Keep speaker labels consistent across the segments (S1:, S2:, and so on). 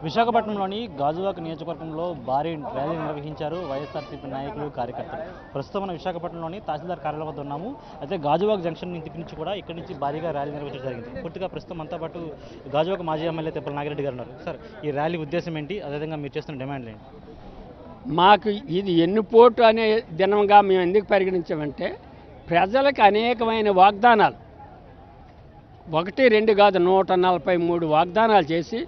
S1: విశాఖపట్నంలోని గాజువాక నియోజకవర్గంలో భారీ ర్యాలీ నిర్వహించారు వైఎస్ఆర్సీపీ నాయకులు, కార్యకర్తలు. ప్రస్తుతం మనం విశాఖపట్నంలోని తహసీల్దార్ కార్యాలయం వద్ద ఉన్నాము. అయితే గాజువాక జంక్షన్ నుంచి కూడా ఇక్కడి నుంచి భారీగా ర్యాలీ నిర్వహించడం జరిగింది. పూర్తిగా ప్రస్తుతం అంతా పాటు గాజువాక మాజీ ఎమ్మెల్యే తెప్పల నాగిరెడ్డి గారు ఉన్నారు. సార్, ఈ ర్యాలీ ఉద్దేశం ఏంటి, అదేవిధంగా మీరు చేస్తున్న డిమాండ్లు ఏంటి?
S2: మాకు ఇది ఎన్నుపోటు అనే దినంగా మేము ఎందుకు పరిగణించామంటే, ప్రజలకు అనేకమైన వాగ్దానాలు, 1, 2 కాదు 143 వాగ్దానాలు చేసి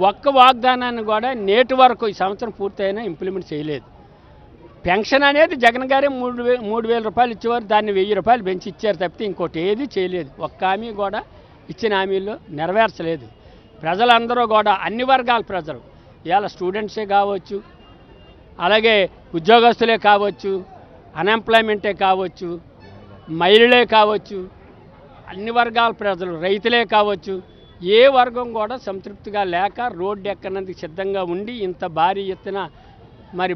S2: ఒక్క వాగ్దానాన్ని కూడా నేటి వరకు ఈ సంవత్సరం పూర్తయినా ఇంప్లిమెంట్ చేయలేదు. పెన్షన్ అనేది జగన్ గారే 3,000 రూపాయలు ఇచ్చేవారు, దాన్ని 1,000 రూపాయలు పెంచి ఇచ్చారు తప్పితే ఇంకోటి ఏది చేయలేదు. ఒక్క హామీ కూడా ఇచ్చిన హామీల్లో నెరవేర్చలేదు. ప్రజలందరూ కూడా అన్ని వర్గాల ప్రజలు, ఇవాళ స్టూడెంట్సే కావచ్చు, అలాగే ఉద్యోగస్తులే కావచ్చు, అన్ఎంప్లాయ్మెంటే కావచ్చు, మహిళలే కావచ్చు, అన్ని వర్గాల ప్రజలు, రైతులే కావచ్చు, ఏ వర్గం కూడా సంతృప్తిగా లేక రోడ్డు ఎక్కనందుకు సిద్ధంగా ఉండి ఇంత భారీ ఎత్తున మరి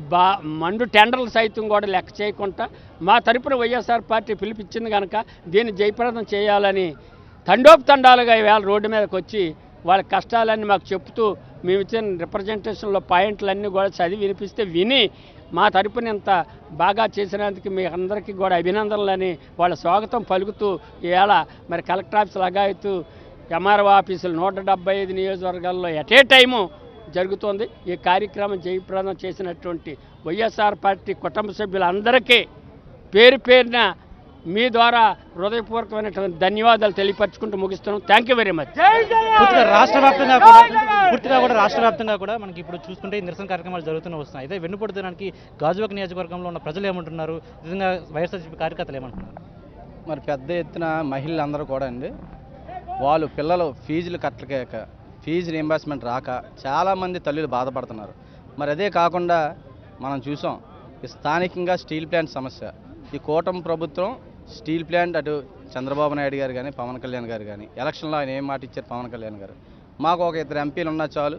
S2: మండు టెండర్లు సైతం కూడా లెక్క చేయకుండా మా తరపున వైఎస్ఆర్ పార్టీ పిలిపించింది కనుక దీన్ని జయప్రదం చేయాలని తండోపతండాలుగా ఈవేళ రోడ్డు మీదకి వచ్చి వాళ్ళ కష్టాలన్నీ మాకు చెప్తూ మేము ఇచ్చిన రిప్రజెంటేషన్లో పాయింట్లన్నీ కూడా చదివి వినిపిస్తే విని మా తరపున ఇంత బాగా చేసినందుకు మీ అందరికీ కూడా అభినందనలని వాళ్ళ స్వాగతం పలుకుతూ ఇవాళ మరి కలెక్టర్ ఆఫీస్ లగాయతూ ఎంఆర్ఓ ఆఫీసులు 175 నియోజకవర్గాల్లో ఎట్ ఏ టైము జరుగుతోంది. ఈ కార్యక్రమం జయప్రదం చేసినటువంటి వైఎస్ఆర్ పార్టీ కుటుంబ సభ్యులందరికీ పేరు పేరున మీ ద్వారా హృదయపూర్వకమైనటువంటి ధన్యవాదాలు తెలియపరచుకుంటూ ముగిస్తున్నాం. Thank you very much.
S1: పూర్తిగా రాష్ట్ర వ్యాప్తంగా కూడా మనకి ఇప్పుడు చూసుకుంటే నిరసన కార్యక్రమాలు జరుగుతూనే వస్తున్నాయి. అయితే వెన్నుపడుతుడానికి గాజువాక నియోజకవర్గంలో ఉన్న ప్రజలు ఏమంటున్నారు, నిజంగా వైఎస్ఆర్సీపీ కార్యకర్తలు ఏమంటున్నారు?
S3: మరి పెద్ద ఎత్తున మహిళలందరూ కూడా అండి, వాళ్ళు పిల్లలు ఫీజులు కట్టలేక, ఫీజు రీయింబర్స్మెంట్ రాక చాలామంది తల్లులు బాధపడుతున్నారు. మరి అదే కాకుండా మనం చూసాం ఈ స్థానికంగా స్టీల్ ప్లాంట్ సమస్య. ఈ కూటమి ప్రభుత్వం స్టీల్ ప్లాంట్ అటు చంద్రబాబు నాయుడు గారు కానీ పవన్ కళ్యాణ్ గారు కానీ ఎలక్షన్లో ఆయన ఏం మాట ఇచ్చారు పవన్ కళ్యాణ్ గారు, మాకు ఒక 2 ఎంపీలు ఉన్నా చాలు,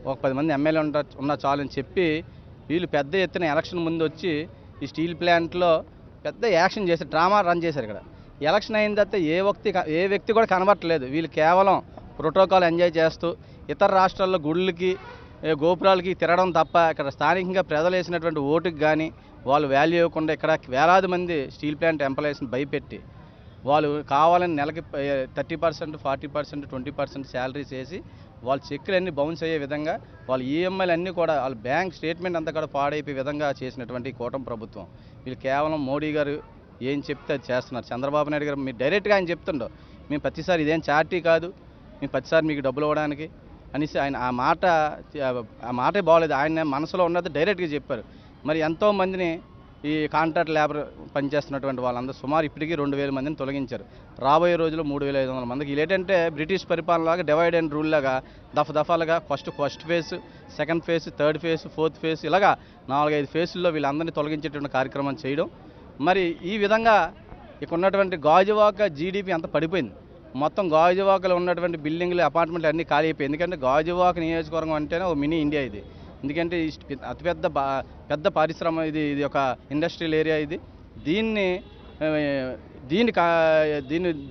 S3: ఒక 10 మంది ఎమ్మెల్యేలు ఉన్నా చాలు అని చెప్పి వీళ్ళు పెద్ద ఎత్తున ఎలక్షన్ ముందు వచ్చి ఈ స్టీల్ ప్లాంట్లో పెద్ద యాక్షన్ చేసి డ్రామా రన్ చేశారు. ఇక్కడ ఎలక్షన్ అయిన తర్వాత ఏ వ్యక్తి కూడా కనబట్టలేదు. వీళ్ళు కేవలం ప్రోటోకాల్ ఎంజాయ్ చేస్తూ ఇతర రాష్ట్రాల్లో గుళ్ళకి గోపురాలకి తిరగడం తప్ప ఇక్కడ స్థానికంగా ప్రజలు వేసినటువంటి ఓటుకి కానీ వాళ్ళు వాల్యూ ఇవ్వకుండా ఇక్కడ వేలాది మంది స్టీల్ ప్లాంట్ ఎంప్లాయీస్ని భయపెట్టి వాళ్ళు కావాలని నెలకి 30%, 40%, 20% శాలరీస్ వేసి వాళ్ళ చెక్కులు అన్నీ బౌన్స్ అయ్యే విధంగా వాళ్ళ ఈఎంఐలు అన్నీ కూడా వాళ్ళ బ్యాంక్ స్టేట్మెంట్ అంతా కూడా పాడైపోయే విధంగా చేసినటువంటి కూటమి ప్రభుత్వం. వీళ్ళు కేవలం మోడీ గారు ఏం చెప్తే అది చేస్తున్నారు. చంద్రబాబు నాయుడు గారు మీరు డైరెక్ట్గా ఆయన చెప్తుండో మేము ప్రతిసారి ఇదేం చారిటీ కాదు, మేము ప్రతిసారి మీకు డబ్బులు ఇవ్వడానికి అనేసి ఆయన ఆ మాటే బాగోలేదు. ఆయన మనసులో ఉన్నది డైరెక్ట్గా చెప్పారు. మరి ఎంతోమందిని ఈ కాంట్రాక్ట్ లేబర్ పనిచేస్తున్నటువంటి వాళ్ళందరూ సుమారు ఇప్పటికీ 2,000 మందిని తొలగించారు. రాబోయే రోజుల్లో 3,500 మందికి. ఇదేంటంటే బ్రిటిష్ పరిపాలనలాగా డివైడ్ అండ్ రూల్ లాగా దఫాలుగా first phase, second phase, third phase, fourth phase ఇలాగా 4-5 ఫేజుల్లో వీళ్ళందరినీ తొలగించేటువంటి కార్యక్రమం చేయడం. మరి ఈ విధంగా ఇక్కడ ఉన్నటువంటి గాజువాక జీడిపి అంత పడిపోయింది. మొత్తం గాజువాకలో ఉన్నటువంటి బిల్డింగ్లు, అపార్ట్మెంట్లు అన్నీ ఖాళీ అయిపోయి. ఎందుకంటే గాజువాక నియోజకవర్గం అంటేనే ఒక మినీ ఇండియా ఇది. ఎందుకంటే పెద్ద పరిశ్రమ ఇది ఒక ఇండస్ట్రియల్ ఏరియా ఇది.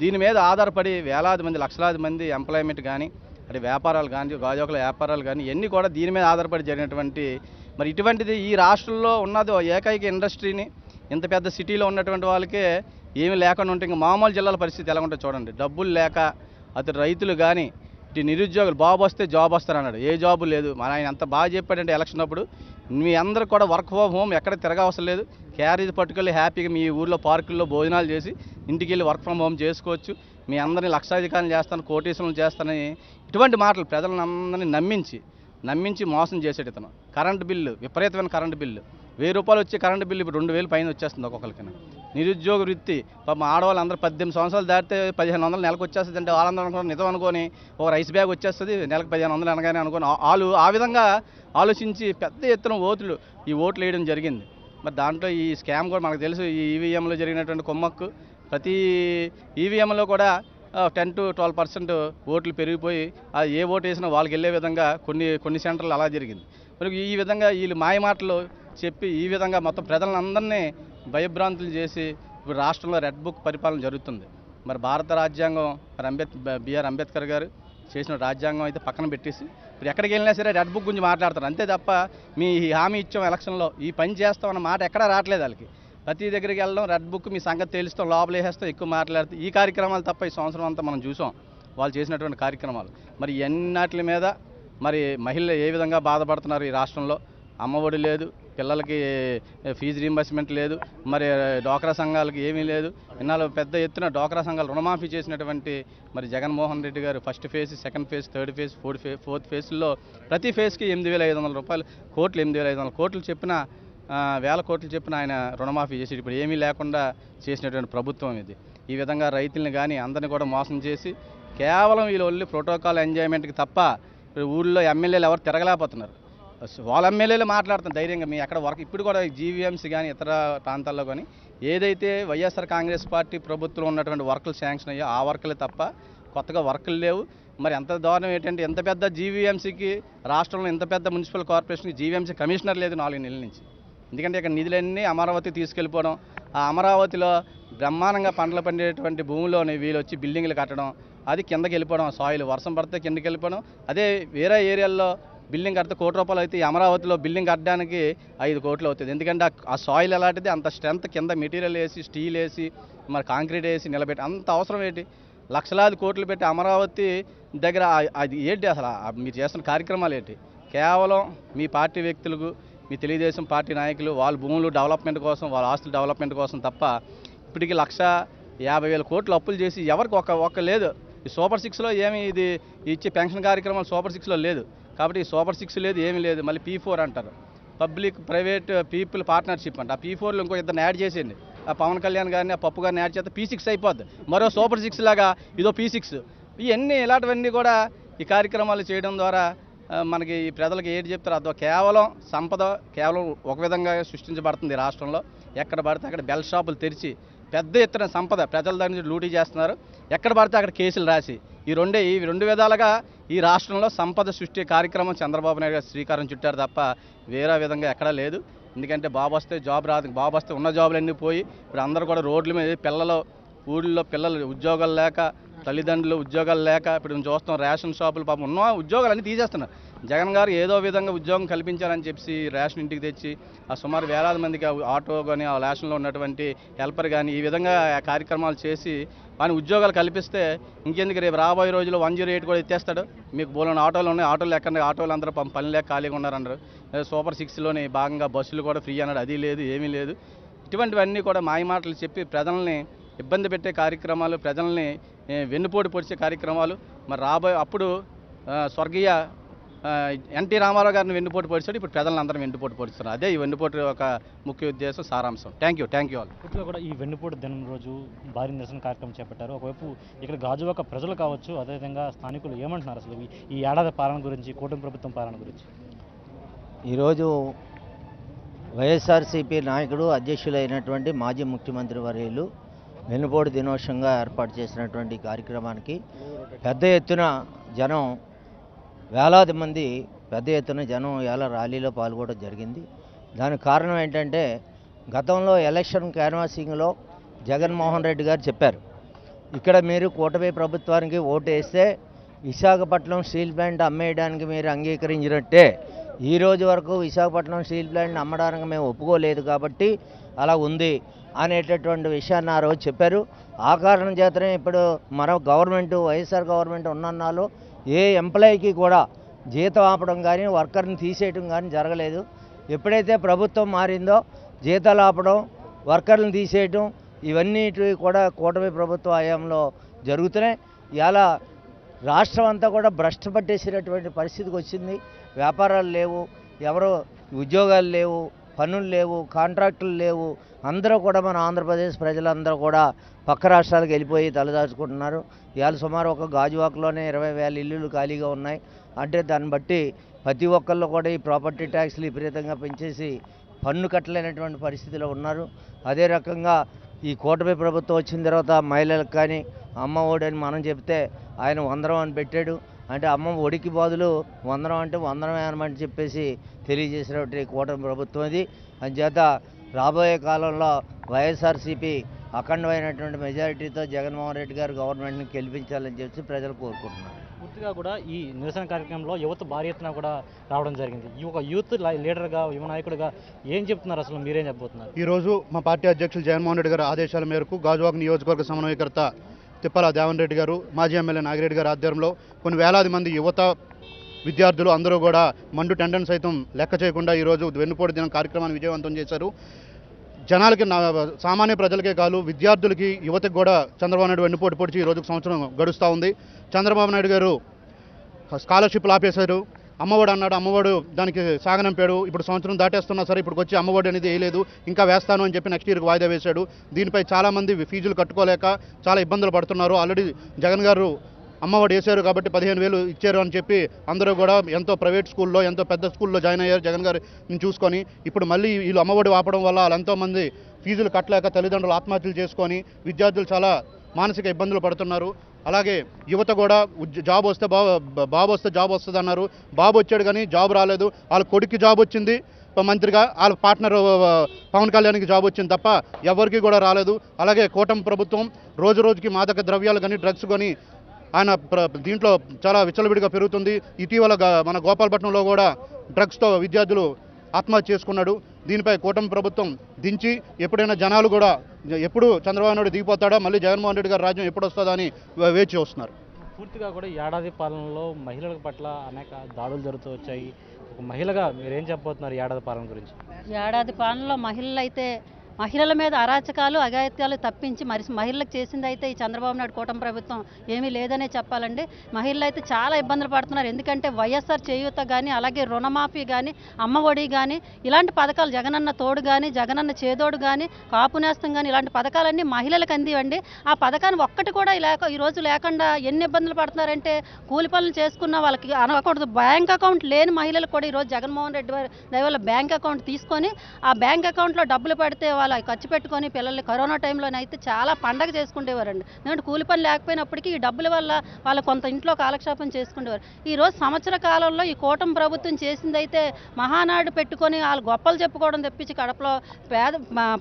S3: దీని మీద ఆధారపడి వేలాది మంది, లక్షలాది మంది ఎంప్లాయ్మెంట్ కానీ, అంటే వ్యాపారాలు కానీ, గాజువాకల వ్యాపారాలు కానీ ఇవన్నీ కూడా దీని మీద ఆధారపడి జరిగినటువంటి మరి ఇటువంటిది ఈ రాష్ట్రంలో ఉన్నది ఏకైక ఇండస్ట్రీని ఇంత పెద్ద సిటీలో ఉన్నటువంటి వాళ్ళకే ఏమి లేకుండా ఉంటే ఇంకా మామూలు జిల్లాల పరిస్థితి ఎలా ఉంటుందో చూడండి. డబ్బులు లేక అటు రైతులు కానీ ఇటు నిరుద్యోగులు, బాబు వస్తే జాబ్ వస్తారన్నాడు, ఏ జాబు లేదు. మన ఆయన అంత బాగా చెప్పాడంటే ఎలక్షన్ అప్పుడు మీ అందరూ కూడా వర్క్ ఫ్రమ్ హోమ్, ఎక్కడ తిరగవసరం లేదు, క్యారేజ్ పట్టుకెళ్ళి హ్యాపీగా మీ ఊళ్ళో పార్కుల్లో భోజనాలు చేసి ఇంటికి వెళ్ళి వర్క్ ఫ్రమ్ హోమ్ చేసుకోవచ్చు, మీ అందరినీ లక్షాధికారులు చేస్తాను, కోటీశ్వరులు చేస్తానని ఇటువంటి మాటలు ప్రజలందరినీ నమ్మించి మోసం చేసేటతను. కరెంటు బిల్లు, విపరీతమైన కరెంటు బిల్లు, 1,000 రూపాయలు వచ్చే కరెంటు బిల్లు ఇప్పుడు 2,000 పైన వచ్చేస్తుంది ఒక్కొక్కరికి. నిరుద్యోగ వృత్తి, పాపం ఆడవాళ్ళు అందరూ 18 సంవత్సరాలు దాటితే 1,500 నెలకు వచ్చేస్తుంది అంటే వాళ్ళందరూ అనుకుని నిజం అనుకొని ఒక రైస్ బ్యాగ్ వచ్చేస్తుంది నెలకు 1,500 అనగానే అనుకుని వాళ్ళు ఆ విధంగా ఆలోచించి పెద్ద ఎత్తున ఈ ఓట్లు వేయడం జరిగింది. మరి దాంట్లో ఈ స్కామ్ కూడా మనకు తెలుసు. ఈ ఈవీఎంలో జరిగినటువంటి కొమ్మక్కు, ప్రతి ఈవీఎంలో కూడా 10 to 12% ఓట్లు పెరిగిపోయి ఏ ఓటు వేసినా వాళ్ళకి వెళ్ళే విధంగా కొన్ని సెంటర్లు అలా జరిగింది. మరి ఈ విధంగా వీళ్ళు మాయమాటలు చెప్పి ఈ విధంగా మొత్తం ప్రజలందరినీ భయభ్రాంతులు చేసి ఇప్పుడు రాష్ట్రంలో రెడ్ బుక్ పరిపాలన జరుగుతుంది. మరి భారత రాజ్యాంగం బిఆర్ అంబేద్కర్ గారు చేసిన రాజ్యాంగం అయితే పక్కన పెట్టేసి ఇప్పుడు ఎక్కడికి వెళ్ళినా సరే రెడ్ బుక్ గురించి మాట్లాడతారు అంతే తప్ప మీ హామీ ఇచ్చాం ఎలక్షన్లో ఈ పని చేస్తాం అన్న మాట ఎక్కడా రావట్లేదు వాళ్ళకి. ప్రతి దగ్గరికి వెళ్ళడం రెడ్ బుక్ మీ సంగతి తెలుస్తాం లోపల వేసేస్తాం ఎక్కువ మాట్లాడుతాం ఈ కార్యక్రమాలు తప్ప ఈ సంవత్సరం అంతా మనం చూసాం వాళ్ళు చేసినటువంటి కార్యక్రమాలు. మరి ఎన్నాటి మీద మరి మహిళలు ఏ విధంగా బాధపడుతున్నారు ఈ రాష్ట్రంలో. అమ్మఒడి లేదు, పిల్లలకి ఫీజు రీంబర్స్మెంట్ లేదు, మరి డ్వాక్రా సంఘాలకి ఏమీ లేదు. ఇన్నాళ్ళు పెద్ద ఎత్తున డ్వాక్రా సంఘాలు రుణమాఫీ చేసినటువంటి మరి జగన్మోహన్ రెడ్డి గారు first phase, second phase, third phase, fourth ఫేజ్లో ప్రతి ఫేజ్కి 8,500 రూపాయలు కోట్లు, 8,500 కోట్లు చెప్పిన వేల కోట్లు చెప్పిన ఆయన రుణమాఫీ చేసి ఇప్పుడు ఏమీ లేకుండా చేసినటువంటి ప్రభుత్వం ఇది. ఈ విధంగా రైతుల్ని కానీ అందరిని కూడా మోసం చేసి కేవలం వీళ్ళు ఓన్లీ ప్రోటోకాల్ ఎంజాయ్మెంట్కి తప్ప ఊళ్ళో ఎమ్మెల్యేలు ఎవరు తిరగలేకపోతున్నారు. వాళ్ళ ఎమ్మెల్యేలు మాట్లాడుతున్నారు ధైర్యంగా మీ అక్కడ వర్క్. ఇప్పుడు కూడా జీవీఎంసీ కానీ ఇతర ప్రాంతాల్లో కానీ ఏదైతే వైఎస్ఆర్ కాంగ్రెస్ పార్టీ ప్రభుత్వం ఉన్నటువంటి వర్కులు శాంక్షన్ అయ్యో ఆ వర్కులే తప్ప కొత్తగా వర్కులు లేవు. మరి ఎంత దారుణం ఏంటంటే ఎంత పెద్ద జీవీఎంసీకి రాష్ట్రంలో ఎంత పెద్ద మున్సిపల్ కార్పొరేషన్కి జీవీఎంసీ కమిషనర్ లేదు 4 నెలల నుంచి. ఎందుకంటే ఇక్కడ నిధులన్నీ అమరావతి తీసుకెళ్ళిపోవడం, ఆ అమరావతిలో బ్రహ్మాండంగా పంటలు పండేటువంటి భూమిలోని వీళ్ళు వచ్చి బిల్డింగ్లు కట్టడం, అది కిందకి వెళ్ళిపోవడం, సాయిల్ వర్షం పడితే కిందకి వెళ్ళిపోవడం. అదే వేరే ఏరియాల్లో బిల్డింగ్ కడితే 1 కోటి రూపాయలు అయితే ఈ అమరావతిలో బిల్డింగ్ కట్టడానికి 5 కోట్లు అవుతుంది. ఎందుకంటే ఆ సాయిల్ ఎలాంటిది అంత స్ట్రెంత్ కింద మెటీరియల్ వేసి స్టీల్ వేసి మరి కాంక్రీట్ వేసి నిలబెట్టి అంత అవసరం ఏంటి? లక్షలాది కోట్లు పెట్టి అమరావతి దగ్గర అది ఏంటి అసలు మీరు చేస్తున్న కార్యక్రమాలు ఏంటి? కేవలం మీ పార్టీ వ్యక్తులకు, మీ తెలుగుదేశం పార్టీ నాయకులు వాళ్ళ భూములు డెవలప్మెంట్ కోసం, వాళ్ళ ఆస్తుల డెవలప్మెంట్ కోసం తప్ప ఇప్పటికీ 1,50,000 కోట్లు అప్పులు చేసి ఎవరికి ఒక్క లేదు. ఈ సూపర్ 6లో ఏమి ఇది ఇచ్చే పెన్షన్ కార్యక్రమాలు సూపర్ 6లో లేదు కాబట్టి ఈ సూపర్ 6 లేదు, ఏమీ లేదు. మళ్ళీ P4 అంటారు, పబ్లిక్ ప్రైవేట్ పీపుల్ పార్ట్నర్షిప్ అంట. ఆ P4లో ఇంకో ఇద్దరిని యాడ్ చేసేయండి, ఆ పవన్ కళ్యాణ్ గారిని ఆ పప్పు గారిని యాడ్ చేస్తే P6 అయిపోద్ది. మరో సూపర్ 6 లాగా ఇదో P6. ఇవన్నీ ఇలాంటివన్నీ కూడా ఈ కార్యక్రమాలు చేయడం ద్వారా మనకి ఈ ప్రజలకు ఏంటి చెప్తారు అదో కేవలం సంపద కేవలం ఒక విధంగా సృష్టించబడుతుంది రాష్ట్రంలో. ఎక్కడ పడితే అక్కడ బెల్ షాపులు తెరిచి పెద్ద ఎత్తున సంపద ప్రజల దగ్గర నుంచి లూటీ చేస్తున్నారు. ఎక్కడ పడితే అక్కడ కేసులు రాసి ఈ రెండు విధాలుగా ఈ రాష్ట్రంలో సంపద సృష్టి కార్యక్రమం చంద్రబాబు నాయుడు గారు శ్రీకారం చుట్టారు తప్ప వేరే విధంగా ఎక్కడా లేదు. ఎందుకంటే బాబు వస్తే జాబ్ రాదు, బాబు వస్తే ఉన్న జాబులన్నీ పోయి ఇప్పుడు అందరూ కూడా రోడ్ల మీద ఊళ్ళో పిల్లలు ఉద్యోగాలు లేక, తల్లిదండ్రులు ఉద్యోగాలు లేక ఇప్పుడు మేము చూస్తాం రేషన్ షాపులు పాపం ఉన్న ఉద్యోగాలన్నీ తీసేస్తున్నారు. జగన్ గారు ఏదో విధంగా ఉద్యోగం కల్పించాలని చెప్పి రేషన్ ఇంటికి తెచ్చి ఆ సుమారు వేలాది మందికి ఆటో కానీ ఆ రేషన్లో ఉన్నటువంటి హెల్పర్ కానీ ఈ విధంగా కార్యక్రమాలు చేసి వాని ఉద్యోగాలు కల్పిస్తే ఇంకెందుకు రేపు రాబోయే రోజుల్లో 108 కూడా ఎత్తేస్తాడు. మీకు బోలని ఆటోలు ఉన్నాయి, ఆటోలు ఎక్కడ ఆటోలు అందరూ పని లేక ఖాళీగా ఉన్నారన్నారు. సూపర్ 6లోని భాగంగా బస్సులు కూడా ఫ్రీ అన్నాడు, అది లేదు, ఏమీ లేదు. ఇటువంటివన్నీ కూడా మాయమాటలు చెప్పి ప్రజల్ని ఇబ్బంది పెట్టే కార్యక్రమాలు, ప్రజల్ని వెన్నుపోటు పొడిచే కార్యక్రమాలు. మరి అప్పుడు స్వర్గీయ ఎన్టీ రామారావు గారిని వెన్నుపోటు పొడిచాడు, ఇప్పుడు ప్రజలను అందరం వెన్నుపోటు పొడుస్తున్నారు. అదే ఈ వెన్నుపోటు ఒక ముఖ్య ఉద్దేశం, సారాంశం. Thank you all.
S1: ఇట్లా కూడా ఈ వెన్నుపోటు దినం రోజు భారీ నిరసన కార్యక్రమం చేపట్టారు. ఒకవైపు ఇక్కడ గాజువాక ప్రజలు కావచ్చు, అదేవిధంగా స్థానికులు ఏమంటున్నారు అసలు ఈ ఏడాది పాలన గురించి, కూటమి ప్రభుత్వం పాలన గురించి?
S4: ఈరోజు వైఎస్ఆర్సీపీ నాయకుడు అధ్యక్షులైనటువంటి మాజీ ముఖ్యమంత్రి వర్యులు వెన్నుపోటు దినోత్సవంగా ఏర్పాటు చేసినటువంటి కార్యక్రమానికి పెద్ద ఎత్తున జనం, వేలాది మంది పెద్ద ఎత్తున జనం ఇలా ర్యాలీలో పాల్గొనడం జరిగింది. దానికి కారణం ఏంటంటే గతంలో ఎలక్షన్ క్యాన్వాసింగ్లో జగన్మోహన్ రెడ్డి గారు చెప్పారు, ఇక్కడ మీరు కూటమి ప్రభుత్వానికి ఓటు వేస్తే విశాఖపట్నం స్టీల్ ప్లాంట్ అమ్మేయడానికి మీరు అంగీకరించినట్టే, ఈ రోజు వరకు విశాఖపట్నం స్టీల్ ప్లాంట్ని అమ్మడానికి మేము ఒప్పుకోలేదు కాబట్టి అలా ఉంది అనేటటువంటి విషయాన్ని ఆ రోజు చెప్పారు. ఆ కారణం చేతనే ఇప్పుడు మరో గవర్నమెంట్, వైఎస్ఆర్ గవర్నమెంట్ ఉన్నన్నాళ్ళు ఏ ఎంప్లాయీకి కూడా జీతం ఆపడం కానీ వర్కర్ని తీసేయడం కానీ జరగలేదు. ఎప్పుడైతే ప్రభుత్వం మారిందో జీతాలు ఆపడం, వర్కర్లను తీసేయటం ఇవన్నీ కూడా కూటమి ప్రభుత్వ హయాంలో జరుగుతున్నాయి. ఇలా రాష్ట్రం అంతా కూడా భ్రష్టు పట్టేసినటువంటి పరిస్థితికి వచ్చింది. వ్యాపారాలు లేవు, ఎవరు ఉద్యోగాలు లేవు, పనులు లేవు, కాంట్రాక్టులు లేవు. అందరూ కూడా మన ఆంధ్రప్రదేశ్ ప్రజలందరూ కూడా పక్క రాష్ట్రాలకు వెళ్ళిపోయి తలదాచుకుంటున్నారు. ఇవాళ సుమారు ఒక గాజువాకలోనే 20,000 ఇల్లులు ఖాళీగా ఉన్నాయి. అంటే దాన్ని బట్టి ప్రతి ఒక్కళ్ళు కూడా ఈ ప్రాపర్టీ ట్యాక్స్లు విపరీతంగా పెంచేసి పన్ను కట్టలేనటువంటి పరిస్థితిలో ఉన్నారు. అదే రకంగా ఈ కూటమి ప్రభుత్వం వచ్చిన తర్వాత మహిళలకు కానీ అమ్మ ఒడి అని మనం చెప్తే ఆయన 100 అని పెట్టాడు. అంటే అమ్మ ఒడికి బదులు 100 అంటే 100 అనమని చెప్పేసి తెలియజేసినటువంటి కూటమి ప్రభుత్వం ఇది. అందుచేత రాబోయే కాలంలో వైఎస్ఆర్సీపీ అఖండమైనటువంటి మెజారిటీతో జగన్మోహన్ రెడ్డి గారు గవర్నమెంట్ని గెలిపించాలని చెప్పి ప్రజలు కోరుకుంటున్నారు.
S1: పూర్తిగా కూడా ఈ నిరసన కార్యక్రమంలో యువత భారీ ఎత్తున కూడా రావడం జరిగింది. ఈ ఒక యూత్ లీడర్గా, యువ నాయకుడిగా ఏం చెప్తున్నారు, అసలు మీరేం చెప్పబోతున్నారు?
S5: ఈరోజు మా పార్టీ అధ్యక్షులు జగన్మోహన్ రెడ్డి గారి ఆదేశాల మేరకు గాజువాక నియోజకవర్గ సమన్వయకర్త తిప్పల దేవన్ రెడ్డి గారు, మాజీ ఎమ్మెల్యే నాగిరెడ్డి గారి ఆధ్వర్యంలో కొన్ని వేలాది మంది యువత విద్యార్థులు అందరూ కూడా మండు టెండన్ సైతం లెక్క చేయకుండా ఈరోజు వెన్నుపోటు దినం కార్యక్రమాన్ని విజయవంతం చేశారు. జనాలకి సామాన్య ప్రజలకే కాదు, విద్యార్థులకి, యువతకు కూడా చంద్రబాబు నాయుడు వెన్నుపోటు పొడిచి ఈ రోజు సంవత్సరం గడుస్తూ ఉంది. చంద్రబాబు నాయుడు గారు స్కాలర్షిప్లు ఆపేశారు. అమ్మఒడి అన్నాడు, అమ్మఒడు దానికి సాగనంపాడు. ఇప్పుడు సంవత్సరం దాటేస్తున్నా సరే ఇప్పుడు వచ్చి అమ్మఒడి అనేది వేయలేదు, ఇంకా వేస్తాను అని చెప్పి నెక్స్ట్ ఇయర్కి వాయిదా వేశాడు. దీనిపై చాలామంది ఫీజులు కట్టుకోలేక చాలా ఇబ్బందులు పడుతున్నారు. ఆల్రెడీ జగన్ గారు అమ్మఒడి వేశారు కాబట్టి 15,000 ఇచ్చారు అని చెప్పి అందరూ కూడా ఎంతో ప్రైవేట్ స్కూల్లో, ఎంతో పెద్ద స్కూల్లో జాయిన్ అయ్యారు జగన్ గారిని చూసుకొని. ఇప్పుడు మళ్ళీ వీళ్ళు అమ్మఒడి ఆపడం వల్ల వాళ్ళు ఎంతోమంది ఫీజులు కట్టలేక తల్లిదండ్రులు ఆత్మహత్యలు చేసుకొని విద్యార్థులు చాలా మానసిక ఇబ్బందులు పడుతున్నారు. అలాగే యువత కూడా జాబ్ వస్తే బాబు వస్తే జాబ్ వస్తుంది అన్నారు. బాబు వచ్చాడు కానీ జాబ్ రాలేదు. వాళ్ళ కొడుక్కి జాబ్ వచ్చింది మంత్రిగా, వాళ్ళ పార్ట్నర్ పవన్ కళ్యాణ్కి జాబ్ వచ్చింది తప్ప ఎవరికి కూడా రాలేదు. అలాగే కూటమి ప్రభుత్వం రోజు రోజుకి మాదక ద్రవ్యాలు కానీ, డ్రగ్స్ కానీ ఆయన దీంట్లో చాలా విచ్చలవిడిగా పెరుగుతుంది. ఇటీవల మన గోపాలపట్నంలో కూడా డ్రగ్స్తో విద్యార్థులు ఆత్మహత్య చేసుకున్నాడు. దీనిపై కూటమి ప్రభుత్వం దించి ఎప్పుడైనా జనాలు కూడా ఎప్పుడు చంద్రబాబు నాయుడు దిగిపోతాడా, మళ్ళీ జగన్మోహన్ రెడ్డి గారి రాజ్యం ఎప్పుడు వస్తుందా అని వేచి చూస్తున్నారు.
S1: పూర్తిగా కూడా ఏడాది పాలనలో మహిళల పట్ల అనేక దాడులు జరుగుతూ వచ్చాయి. ఒక మహిళగా మీరేం చెప్పబోతున్నారు ఏడాది పాలన గురించి?
S6: ఏడాది పాలనలో మహిళల మీద అరాచకాలు, అఘాయిత్యాలు తప్పించి మహిళలకు చేసింది అయితే ఈ చంద్రబాబు నాయుడు కూటమి ప్రభుత్వం ఏమీ లేదనే చెప్పాలండి. మహిళలు అయితే చాలా ఇబ్బందులు పడుతున్నారు. ఎందుకంటే వైఎస్ఆర్ చేయూత కానీ, అలాగే రుణమాఫీ కానీ, అమ్మఒడి కానీ, ఇలాంటి పథకాలు, జగనన్న తోడు కానీ, జగనన్న చేదోడు కానీ, కాపు నేస్తం కానీ, ఇలాంటి పథకాలన్నీ మహిళలకు అందివండి. ఆ పథకాన్ని ఒక్కటి కూడా ఈరోజు లేకుండా ఎన్ని ఇబ్బందులు పడుతున్నారంటే, కూలి పనులు చేసుకున్న వాళ్ళకి అనకూడదు, బ్యాంక్ అకౌంట్ లేని మహిళలకు కూడా ఈరోజు జగన్మోహన్ రెడ్డి దయవల్ల బ్యాంక్ అకౌంట్ తీసుకొని ఆ బ్యాంక్ అకౌంట్లో డబ్బులు పడితే వాళ్ళు ఖర్చు పెట్టుకొని పిల్లల్ని కరోనా టైంలోనైతే చాలా పండగ చేసుకునేవారండి. ఎందుకంటే కూలి పని లేకపోయినప్పటికీ ఈ డబ్బుల వల్ల వాళ్ళు కొంత ఇంట్లో కాలక్షేపం చేసుకునేవారు. ఈరోజు సంవత్సర కాలంలో ఈ కూటమి ప్రభుత్వం చేసిందైతే మహానాడు పెట్టుకొని వాళ్ళు గొప్పలు చెప్పుకోవడం తెప్పించి కడపలో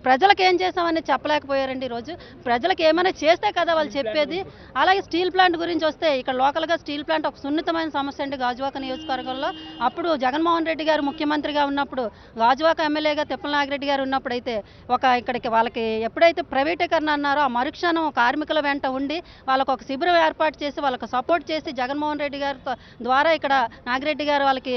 S6: ప్రజలకు ఏం చేసామని చెప్పలేకపోయారండి. ఈరోజు ప్రజలకు ఏమైనా చేస్తే కదా వాళ్ళు చెప్పేది. అలాగే స్టీల్ ప్లాంట్ గురించి వస్తే ఇక్కడ లోకల్గా స్టీల్ ప్లాంట్ ఒక సున్నితమైన సమస్య అండి గాజువాక నియోజకవర్గంలో. అప్పుడు జగన్మోహన్ రెడ్డి గారు ముఖ్యమంత్రిగా ఉన్నప్పుడు, గాజువాక ఎమ్మెల్యేగా తిప్పల నాగిరెడ్డి గారు ఉన్నప్పుడు అయితే ఇక్కడికి వాళ్ళకి ఎప్పుడైతే ప్రైవేటీకరణ అన్నారో ఆ మరుక్షణం కార్మికుల వెంట ఉండి వాళ్ళకు ఒక శిబిరం ఏర్పాటు చేసి వాళ్ళకు సపోర్ట్ చేసి జగన్మోహన్ రెడ్డి గారి ద్వారా ఇక్కడ నాగిరెడ్డి గారు వాళ్ళకి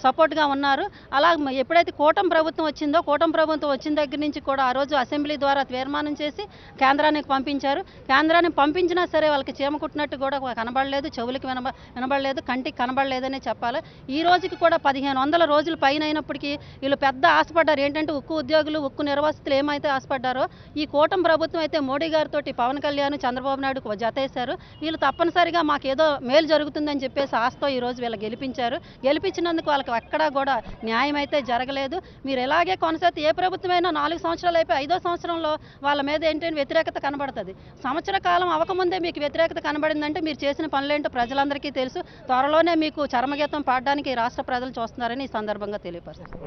S6: సపోర్ట్గా ఉన్నారు. అలా ఎప్పుడైతే కూటమి ప్రభుత్వం వచ్చిందో, కూటమి ప్రభుత్వం వచ్చిన దగ్గర నుంచి కూడా ఆ రోజు అసెంబ్లీ ద్వారా తీర్మానం చేసి కేంద్రానికి పంపించారు. కేంద్రానికి పంపించినా సరే వాళ్ళకి చీమ కుట్టినట్టు కూడా కనబడలేదు, చెవులకి వినబడలేదు, కంటికి కనబడలేదనే చెప్పాలి. ఈ రోజుకి కూడా 1500 రోజులు పైన అయినప్పటికీ వీళ్ళు పెద్ద ఆశపడ్డారు. ఏంటంటే ఉక్కు ఉద్యోగులు, ఉక్కు నిర్వాసితులు ఏమైతే ఆశపడ్డారో ఈ కూటమి ప్రభుత్వం అయితే మోడీ గారితో పవన్ కళ్యాణ్, చంద్రబాబు నాయుడు జతేశారు. వీళ్ళు తప్పనిసరిగా మాకేదో మేలు జరుగుతుందని చెప్పేసి ఆశతో ఈరోజు వీళ్ళు గెలిపించినందుకు వాళ్ళకి ఎక్కడా కూడా న్యాయం అయితే జరగలేదు. మీరు ఎలాగే కొనసాగితే ఏ ప్రభుత్వమైనా 4 సంవత్సరాలు అయిపోయి 5వ సంవత్సరంలో వాళ్ళ మీద ఏంటంటే వ్యతిరేకత కనబడుతుంది. సంవత్సర కాలం అవ్వకముందే మీకు వ్యతిరేకత కనబడిందంటే మీరు చేసిన పనులేంటో ప్రజలందరికీ తెలుసు. త్వరలోనే మీకు చరమగీతం పాడడానికి రాష్ట్ర ప్రజలు చూస్తున్నారని ఈ సందర్భంగా తెలియపరుస్తారు.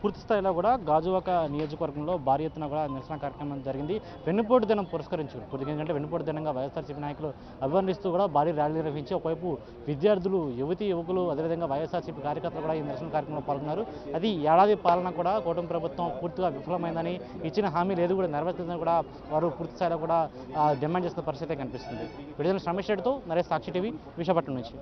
S1: పూర్తి స్థాయిలో కూడా గాజువాక నియోజకవర్గంలో భారీ ఎత్తున కూడా నిరసన కార్యక్రమం జరిగింది. వెన్నుపోటు దినం పురస్కరించారు. ఎందుకంటే వెన్నుపోటు దినంగా వైఎస్ఆర్సీపీ నాయకులు అభివర్ణిస్తూ కూడా భారీ ర్యాలీ నిర్వహించి ఒకవైపు విద్యార్థులు, యువకులు, అదేవిధంగా వైఎస్ఆర్సీపీ కార్యకర్తలు కూడా ఈ నిరసన కార్యక్రమంలో పాల్గొన్నారు. అది ఏడాది పాలన కూడా కూటమి ప్రభుత్వం పూర్తిగా విఫలమైందని, ఇచ్చిన హామీలు ఏది కూడా నెరవేర్చిందని కూడా వారు పూర్తి స్థాయిలో కూడా డిమాండ్ చేస్తున్న పరిస్థితి కనిపిస్తుంది. విడుదల రమేష్ రెడ్డితో నరేష్, సాక్షి టీవీ, విశాఖపట్నం నుంచి.